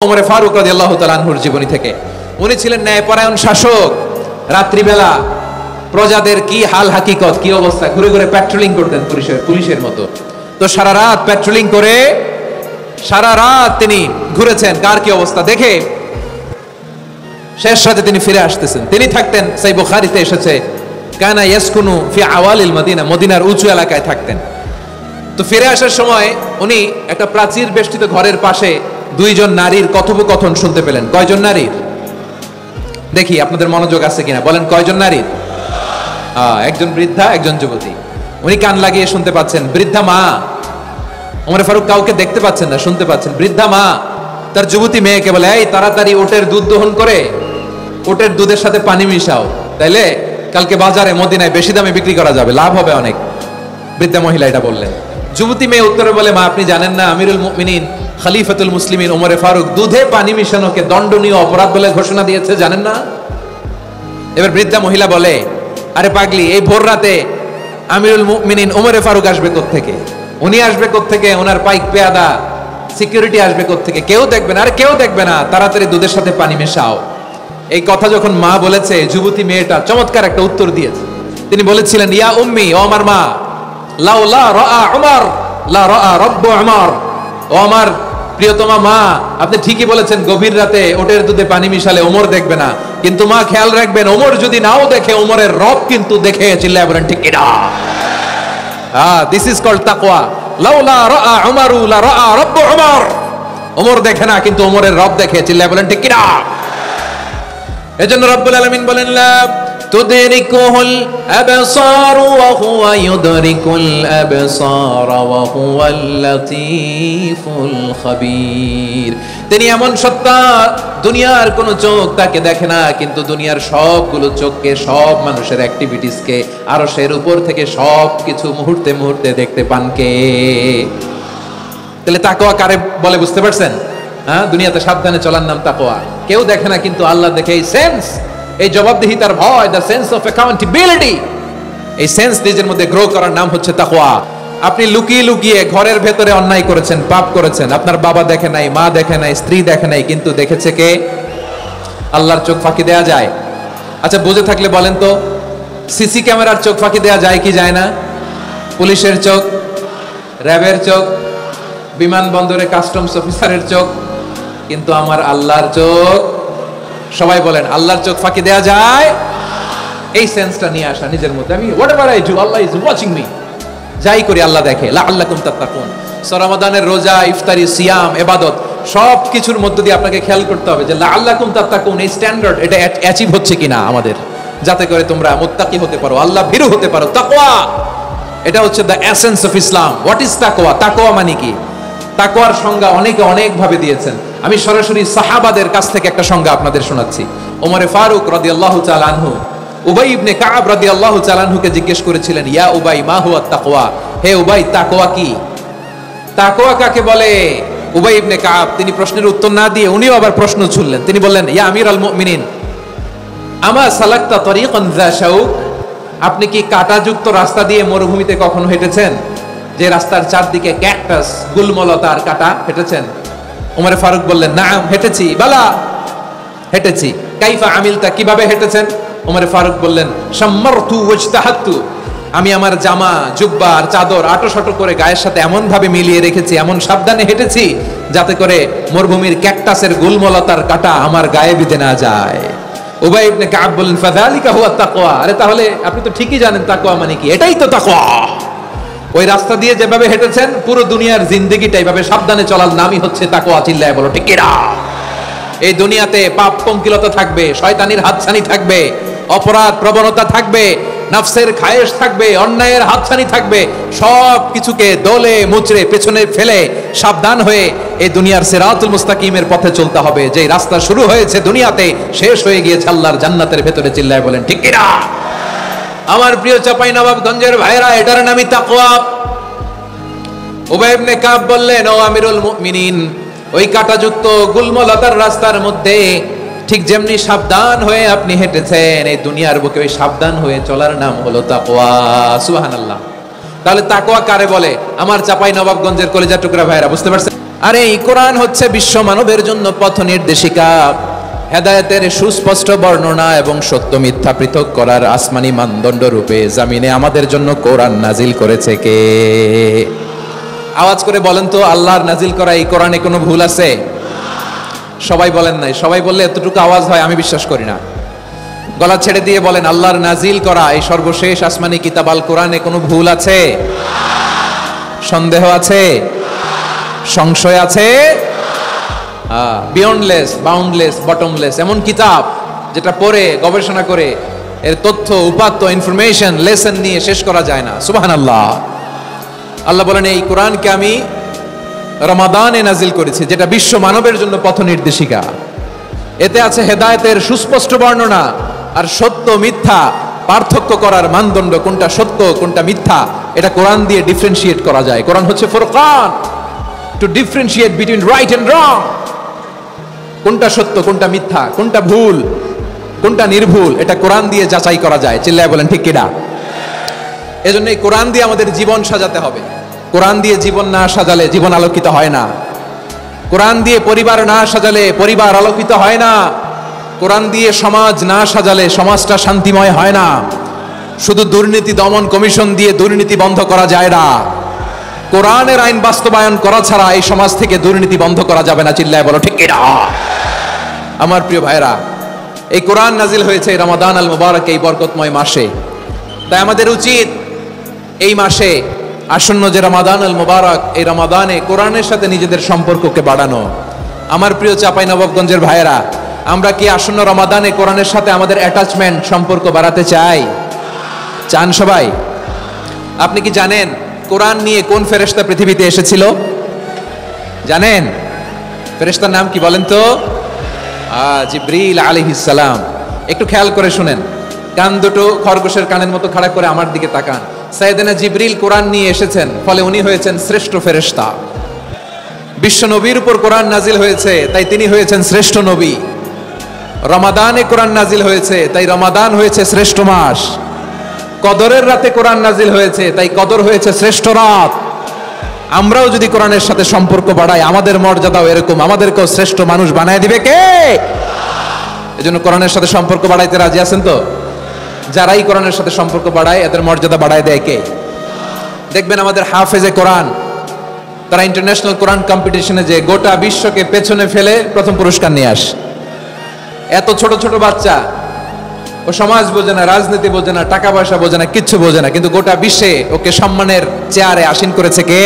ওমর ফারুক রাদিয়াল্লাহু তাআলা আনহুর জীবনী থেকে। উনি ছিলেন ন্যায়পরায়ণ শাসক। রাত্রিবেলা প্রজাদের কি হাল হাকিকত, কি অবস্থা, ঘুরে ঘুরে প্যাট্রোলিং করতেন পুলিশের মতো। তো সারা রাত প্যাট্রোলিং করে সারা রাত তিনি ঘুরেছেন কার কি অবস্থা দেখে শেষ রাতে তিনি ফিরে আসতেছেন। তিনি থাকতেন, সহিহ বুখারীতে এসেছে, কানা ইয়াসকুনু ফি আওয়ালিল মদিনা, মদিনার উঁচু এলাকায় থাকতেন। তো ফিরে আসার সময় উনি একটা প্রাচীর বেষ্টিত ঘরের পাশে দুইজন নারীর কথোপকথন শুনতে পেলেন। কয়জন নারীর? দেখি আপনাদের মনোযোগ আছে কিনা, বলেন কয়জন নারীর? একজন বৃদ্ধা, একজন যুবতী। উনি কান লাগিয়ে শুনতে পাচ্ছেন। বৃদ্ধা মা, ওমর ফারুক কাউকে দেখতে পাচ্ছেন না, শুনতে পাচ্ছেন। বৃদ্ধা মা তার যুবতী মেয়েকে বলে, এই তাড়াতাড়ি ওটের দুধ দহন করে ওটের দুধের সাথে পানি মিশাও, তাইলে কালকে বাজারে মদিনায় বেশি দামে বিক্রি করা যাবে, লাভ হবে অনেক। বৃদ্ধা মহিলা এটা বললেন। যুবতী মেয়ে উত্তরে বলে, মা আপনি জানেন না আমিরুল মুমিনিন খলিফাতুল মুসলিমিন ওমর ফারুক দুধে পানি মিশানোকে দণ্ডনীয় অপরাধ বলে ঘোষণা দিয়েছে, জানেন না? এবার বৃদ্ধা মহিলা বলে, আরে পাগলি, এই ভোর রাতে আমিরুল মুমিনিন ওমর ফারুক আসবে কোত্থেকে? উনি আসবে কোত্থেকে? ওনার পাইক পেয়াদা সিকিউরিটি আসবে কোত্থেকে? কেউ দেখবে না। আরে কেউ দেখবে না, তাড়াতাড়ি দুধের সাথে পানি মেশাও। এই কথা যখন মা বলেছে, যুবতী মেয়েটা চমৎকার একটা উত্তর দিয়েছে। তিনি বলেছিলেন, ইয়া উম্মি, ও আমার মা, লাউলা রাআ উমর লা রাআ রাব্বু উমর, ও আমার প্রিয়তমা মা, আপনি ঠিকই বলেছেন, গভীর রাতে ওটের দুধে পানি মিশালে ওমর দেখবে না, কিন্তু মা খেয়াল রাখবেন, ওমর যদি নাও দেখে, ওমরের রব কিন্তু দেখে। চিল্লায় বলেন ঠিক কিনা? দিস ইজ কল্ড তাকওয়া। লাউলা রাআ উমরু লা রাআ রাব্বু উমর, ওমর দেখে না কিন্তু ওমরের রব দেখে। চিল্লায় বলেন ঠিক কিনা? এজন্য রব্বুল আলামিন বলেন, লা তুদরিকুল আবসার ওয়া হুয়া ইউদরিকুল আবসার ওয়া হুয়াল লাতীফুল খাবীর। তিনি এমন সত্তা, দুনিয়ার কোন চোখ তাকে দেখে না, কিন্তু দুনিয়ার সবগুলো চোখকে, সব মানুষের অ্যাক্টিভিটিসকে, আরশের উপর থেকে সব কিছু মুহূর্তে মুহূর্তে দেখতে পান কে? তাহলে তাকওয়া কারে বলে বুঝতে পারছেন? দুনিয়াতে সাবধানে চলার নাম তাকওয়া। কেউ দেখে না কিন্তু আল্লাহ দেখে। এই সেন্স, এই জবাবদিহিতার ভয়, দ্য সেন্স অফ অ্যাকাউন্টেবিলিটি, এই সেন্স নিজের মধ্যে গ্রো করার নাম হচ্ছে তাকওয়া। আপনি লুকিয়ে লুকিয়ে ঘরের ভেতরে অন্যায় করেছেন, পাপ করেছেন, আপনার বাবা দেখে নাই, মা দেখে নাই, স্ত্রী দেখে নাই, কিন্তু দেখেছে কে? আল্লাহর চোখ ফাঁকি দেয়া যায়? আচ্ছা বুঝে থাকলে বলেন তো, সিসি ক্যামেরার চোখ ফাঁকি দেয়া যায় কি যায় না? পুলিশের চোখ, র্যাবের চোখ, বিমানবন্দরে কাস্টমস অফিসারের চোখ, কিন্তু আমার আল্লাহর চোখ? সবাই বলেন, আল্লাহর চোখ ফাঁকি দেয়া যায়? এই সেন্সটা নিয়ে আসা নিজের মধ্যে, আমি whatever I do Allah is watching me, যাই করি আল্লাহ দেখে। লাআল্লাকুম তাত্তাকুন। রমাদানের রোজা, ইফতারি, সিয়াম, ইবাদত, সব কিছুর মধ্য দিয়ে আপনাকে খেয়াল করতে হবে যে লাআল্লাকুম তাত্তাকুন, এই স্ট্যান্ডার্ড এটা অ্যাচিভ হচ্ছে কিনা আমাদের, যাতে করে তোমরা মুত্তাকি হতে পারো, আল্লাহ ভীরু হতে পারো। তাকওয়া, এটা হচ্ছে the essence of Islam. What is তাকওয়া? তাকওয়া মানে কি? তাকওয়ার সংজ্ঞা অনেকে অনেক ভাবে দিয়েছেন। আমি সরাসরি সাহাবাদের কাছ থেকে একটা সংজ্ঞা আপনাদের শোনাচ্ছি। ওমর ফারুক রাদিয়াল্লাহু তাআলা আনহু উবাই ইবনে কাব রাদিয়াল্লাহু তাআলা আনহুকে জিজ্ঞেস করেছিলেন, ইয়া উবাই মা হুয়া তাকওয়া? হে উবাই, তাকওয়া কি? তাকওয়া কাকে বলে? উবাই ইবনে কাব তিনি প্রশ্নের উত্তর না দিয়ে উনিও আবার প্রশ্ন ছুড়লেন। তিনি বললেন, ইয়া আমিরাল মুমিনিন, আমা সালাকতা তরিকান যা শাউক, আপনি কি কাঁটাযুক্ত রাস্তা দিয়ে মরুভূমিতে কখনো হেঁটেছেন? যে রাস্তার চারদিকে ক্যাকটাস, গুলমলতার কাঁটা, হেঁটেছেন? ওমর ফারুক বললেন, নাম, হেঁটেছি। বালা, হেঁটেছি। কাইফা আমিলতা, কিভাবে হেঁটেছেন? ওমর ফারুক বললেন, শাম্মারতু ওয়াজতাহাতু, আমি আমার জামা, জুব্বা আর চাদর আটোশাটো করে গায়ের সাথে এমন ভাবে মিলিয়ে রেখেছি, এমন সাবধানে হেঁটেছি যাতে করে মরুভূমির ক্যাকটাসের গুলমলতার কাঁটা আমার গায়ে বিঁধে না যায়। উবাই ইবনে কাব বললেন, ফাযালিকা হুয়া তাকওয়া। আরে তাহলে আপনি তো ঠিকই জানেন তাকওয়া মানে কি, এটাই তো তাকওয়া। ওই রাস্তা দিয়ে যেভাবে হেঁটেছেন, পুরো দুনিয়ার জিন্দেগিটা এইভাবে সাবধানে চলার নামই হচ্ছে তাকওয়া। চিল্লায় বলো ঠিক কিনা? এই দুনিয়াতে পাপ পঙ্কিলতা থাকবে, শয়তানির হাতছানি থাকবে, অপরাধ প্রবণতা থাকবে, নফসের খায়েশ থাকবে, অন্যায়ের হাতছানি থাকবে, সব কিছুকে দলে মুচড়ে পেছনে ফেলে সাবধান হয়ে এই দুনিয়ার সিরাতুল মুস্তাকিমের পথে চলতে হবে। যে রাস্তা শুরু হয়েছে দুনিয়াতে, শেষ হয়ে গিয়েছে আল্লাহর জান্নাতের ভেতরে। চিল্লায় বলেন ঠিক কিনা? আমার প্রিয় চাঁপাইনবাবগঞ্জের ভাইরা, এটার নামই তাকওয়া। উবাই ইবনে কাব বললেন, ও আমিরুল মুমিনিন, ওই কাঁটাযুক্ত গুলমলতার রাস্তার মধ্যে ঠিক যেমনি সাবধান হয়ে আপনি হেঁটেছেন, এই দুনিয়ার বুকে ওই সাবধান হয়ে চলার নাম হলো তাকওয়া। সুবহানাল্লাহ। তাহলে তাকওয়া কারে বলে? আমার চাঁপাইনবাবগঞ্জের কলিজা টুকরা ভাইরা, বুঝতে পারছেন? আর এই কোরআন হচ্ছে বিশ্ব মানবের জন্য পথ নির্দেশিকা, হেদায়েতের সুস্পষ্ট বর্ণনা এবং সত্য মিথ্যা পৃথক করার আসমানি মানদণ্ড রূপে জামিনে আমাদের জন্য কোরআন নাজিল করেছে কে? আওয়াজ করে বলেন তো, আল্লাহর নাজিল করা এই কোরআনে কোনো ভুল আছে? সবাই বলেন নাই। সবাই বললে এতটুকু আওয়াজ হয় আমি বিশ্বাস করি না। গলা ছেড়ে দিয়ে বলেন, আল্লাহর নাজিল করা এই সর্বশেষ আসমানি কিতাব আল কোরআনে কোনো ভুল আছে? সন্দেহ আছে? সংশয় আছে? বিয়ন্ডলেস, বাউন্ডলেস, বটমলেস এমন কিতাব যেটা পড়ে গবেষণা করে এর তথ্য উপাত্ত ইনফরমেশন লেসন নিয়ে শেষ করা যায় না। সুবহানাল্লাহ। আল্লাহ বলেন এই কোরআনকে আমি রমাদানে নাজিল করেছি, যেটা বিশ্ব মানবের জন্য পথ নির্দেশিকা। এতে আছে হেদায়েতের সুস্পষ্ট বর্ণনা আর সত্য মিথ্যা পার্থক্য করার মানদণ্ড, কোনটা সত্য কোনটা মিথ্যা এটা কোরআন দিয়ে ডিফারেন্সিয়েট করা যায়। কোরআন হচ্ছে ফুরকান, to differentiate between right and wrong. কোনটা সত্য কোনটা মিথ্যা, কোনটা ভুল কোনটা নির্ভুল, এটা কোরআন দিয়ে যাচাই করা যায়। চিল্লায় বলেন ঠিক কিনা? এজন্য এই কোরআন দিয়ে আমাদের জীবন সাজাতে হবে। কোরআন দিয়ে জীবন না সাজালে জীবন আলোকিত হয় না। কোরআন দিয়ে পরিবার না সাজালে পরিবার আলোকিত হয় না। কোরআন দিয়ে সমাজ না সাজালে সমাজটা শান্তিময় হয় না। শুধু দুর্নীতি দমন কমিশন দিয়ে দুর্নীতি বন্ধ করা যায় না। কোরআনের আইন বাস্তবায়ন করা ছাড়া এই সমাজ থেকে দুর্নীতি বন্ধ করা যাবে না। চিল্লায় বলো ঠিক কিনা? আমার প্রিয় ভাইরা, এই কোরআন নাজিল হয়েছে রমাদান আল মুবারক, এই বরকতময় মাসে। তাই আমাদের উচিত এই মাসে আসন্ন যে রমাদান আল মুবারক, এই রমাদানে কোরআনের সাথে নিজেদের সম্পর্ককে বাড়ানো। আমার প্রিয় চাঁপাইনবাবগঞ্জের ভাইয়েরা, আমরা কি আসন্ন রমাদানে কোরআনের সাথে আমাদের অ্যাটাচমেন্ট সম্পর্ক বাড়াতে চাই? চান সবাই? আপনি কি জানেন কোরআন নিয়ে কোন ফেরেশতা পৃথিবীতে এসেছিল? জানেন? ফেরেশতার নাম কি বলেন তো? জিবরিল আলাইহিস সালাম। একটু খেয়াল করে শুনেন, কান দুটো খরগোশের কানের মতো খাড়া করে আমার দিকে তাকান। সাইয়েদনা জিবরিল কোরআন নিয়ে এসেছেন, ফলে উনি হয়েছেন শ্রেষ্ঠ ফেরেশতা। বিশ্ব নবীর উপর কোরআন নাজিল হয়েছে, তাই তিনি হয়েছেন শ্রেষ্ঠ নবী। রমাদানে কোরআন নাজিল হয়েছে, তাই রমাদান হয়েছে শ্রেষ্ঠ মাস। কদরের রাতে কোরআন নাজিল হয়েছে, তাই কদর হয়েছে শ্রেষ্ঠ রাত। আমরাও যদি কোরআনের সাথে সম্পর্ক বাড়াই, আমাদের মর্যাদাও এরকম, আমাদেরকেও শ্রেষ্ঠ মানুষ বানায় দিবে কে? এজন্য কোরআনের সাথে সম্পর্ক বাড়াইতে রাজি আছেন তো? যারাই কোরআনের সাথে সম্পর্ক বাড়ায় এদের মর্যাদা বাড়ায় দেয় কে? দেখবেন আমাদের হাফেজে কোরআন, তারা ইন্টারন্যাশনাল কোরআন কম্পিটিশনে যে গোটা বিশ্বকে পেছনে ফেলে প্রথম পুরস্কার নিয়ে আসে। এত ছোট ছোট বাচ্চা, ও সমাজ বোঝে না, রাজনীতি বোঝে না, টাকা পয়সা বোঝে না, কিচ্ছু বোঝে না, কিন্তু গোটা বিশ্বে ওকে সম্মানের চেয়ারে আসীন করেছে কে?